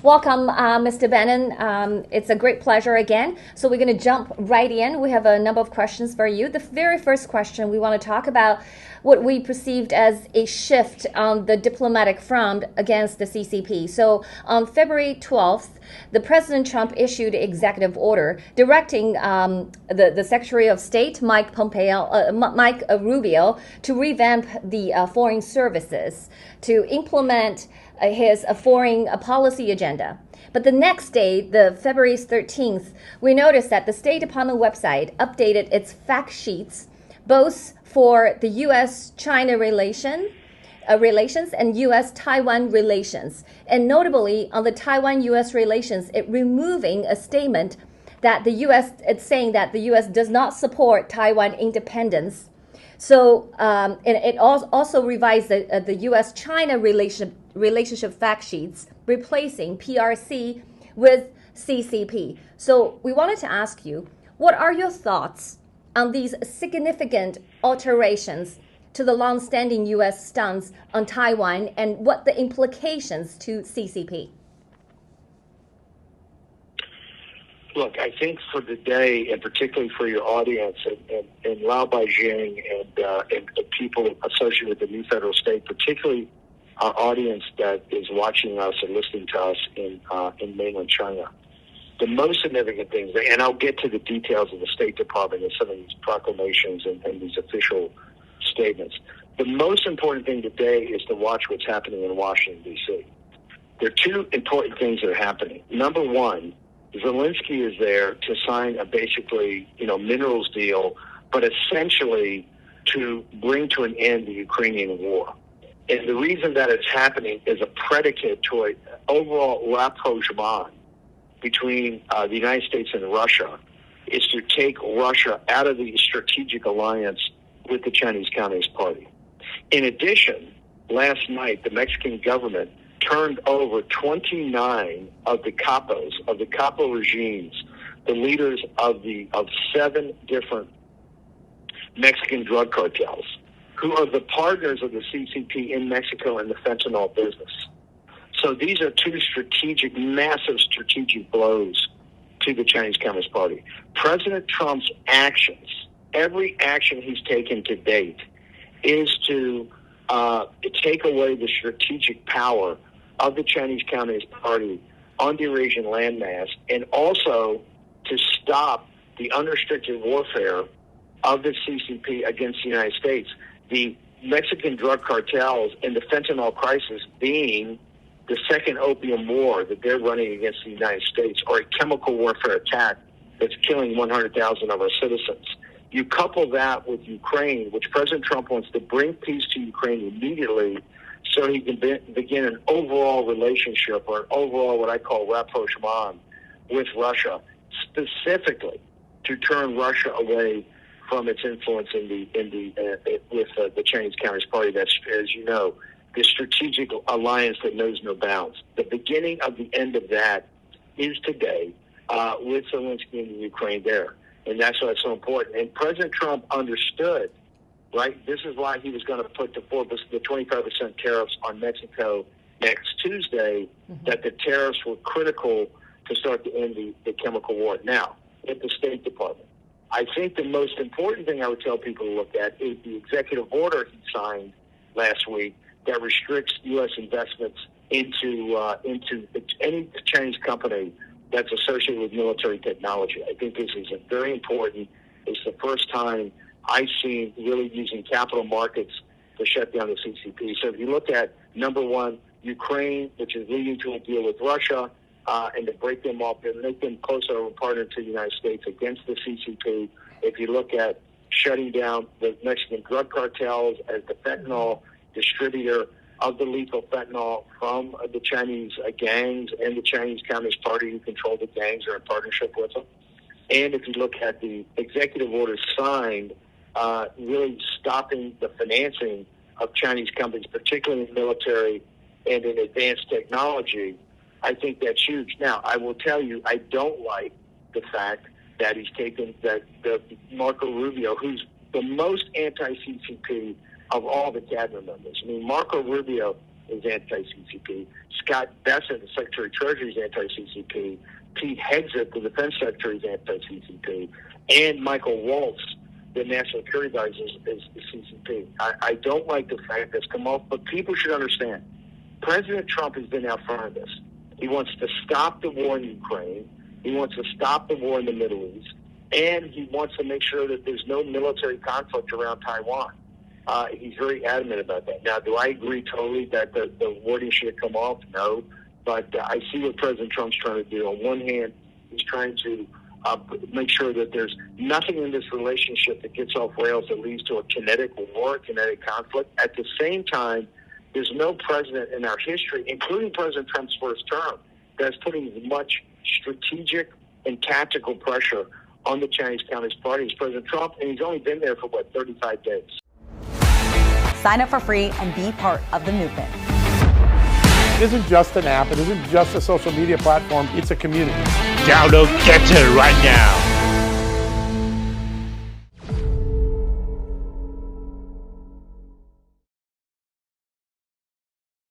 Welcome, Mr. Bannon. It's a great pleasure again. So we're going to jump right in. We have a number of questions for you. The very first question, we want to talk about what we perceived as a shift on the diplomatic front against the CCP. So on February 12th, the President Trump issued an executive order directing the Secretary of State, Mike Rubio, to revamp the foreign services, to implement his foreign policy agenda. But the next day, the February 13th, we noticed that the State Department website updated its fact sheets, both for the U.S.-China relations and U.S.-Taiwan relations. And notably, on the Taiwan-U.S. relations, it removing a statement that the U.S., it's saying that the U.S. does not support Taiwan independence. So, and it also revised the U.S.-China relationship fact sheets, replacing PRC with CCP. So we wanted to ask you, what are your thoughts on these significant alterations to the long-standing U.S. stance on Taiwan and what the implications to CCP? Look, I think for the day, and particularly for your audience and Lao Beijing and people associated with the new federal state, particularly our audience that is watching us and listening to us in mainland China, the most significant things, and I'll get to the details of the State Department and some of these proclamations and these official statements. The most important thing today is to watch what's happening in Washington, D.C. There are two important things that are happening. Number one, Zelensky is there to sign a basically, minerals deal, but essentially to bring to an end the Ukrainian war. And the reason that it's happening is a predicate to an overall rapprochement between the United States and Russia is to take Russia out of the strategic alliance with the Chinese Communist Party. In addition, last night, the Mexican government turned over 29 of the capos, of the capo regimes, the leaders of 7 different Mexican drug cartels, who are the partners of the CCP in Mexico in the fentanyl business. So these are two massive strategic blows to the Chinese Communist Party. President Trump's actions, every action he's taken to date, is to take away the strategic power of the Chinese Communist Party on the Eurasian landmass, and also to stop the unrestricted warfare of the CCP against the United States. The Mexican drug cartels and the fentanyl crisis being the second opium war that they're running against the United States, or a chemical warfare attack that's killing 100,000 of our citizens. You couple that with Ukraine, which President Trump wants to bring peace to Ukraine immediately so he can begin an overall relationship, or an overall what I call rapprochement with Russia, specifically to turn Russia away from its influence with the Chinese Communist Party. That's, as you know, the strategic alliance that knows no bounds. The beginning of the end of that is today with Zelensky and Ukraine there. And that's why it's so important. And President Trump understood, right? This is why he was going to put the 25% tariffs on Mexico next Tuesday, that the tariffs were critical to start to end the chemical war. Now, at the State Department, I think the most important thing I would tell people to look at is the executive order he signed last week that restricts U.S. investments into any Chinese company that's associated with military technology. I think this is very important. It's the first time I've seen really using capital markets to shut down the CCP. So if you look at, number one, Ukraine, which is leading to a deal with Russia, and to break them up and make them closer of a partner to the United States against the CCP. If you look at shutting down the Mexican drug cartels as the fentanyl distributor of the lethal fentanyl from the Chinese gangs and the Chinese Communist Party who control the gangs or in partnership with them. And if you look at the executive order signed, really stopping the financing of Chinese companies, particularly in military and in advanced technology, I think that's huge. Now, I will tell you, I don't like the fact that he's taken that Marco Rubio, who's the most anti-CCP of all the cabinet members. I mean, Marco Rubio is anti-CCP. Scott Bessent, the Secretary of Treasury, is anti-CCP. Pete Hegseth, the Defense Secretary, is anti-CCP. And Michael Waltz, the National Security Advisor, is CCP. I don't like the fact that's come off, but people should understand. President Trump has been out front of this. He wants to stop the war in Ukraine. He wants to stop the war in the Middle East. And he wants to make sure that there's no military conflict around Taiwan. He's very adamant about that. Now, do I agree totally that the wording should have come off? No. But I see what President Trump's trying to do. On one hand, he's trying to make sure that there's nothing in this relationship that gets off rails that leads to a kinetic war, kinetic conflict. At the same time, there's no president in our history, including President Trump's first term, that's putting as much strategic and tactical pressure on the Chinese Communist Party as President Trump, and he's only been there for, 35 days. Sign up for free and be part of the movement. It isn't just an app. It isn't just a social media platform. It's a community. Download Get It right now.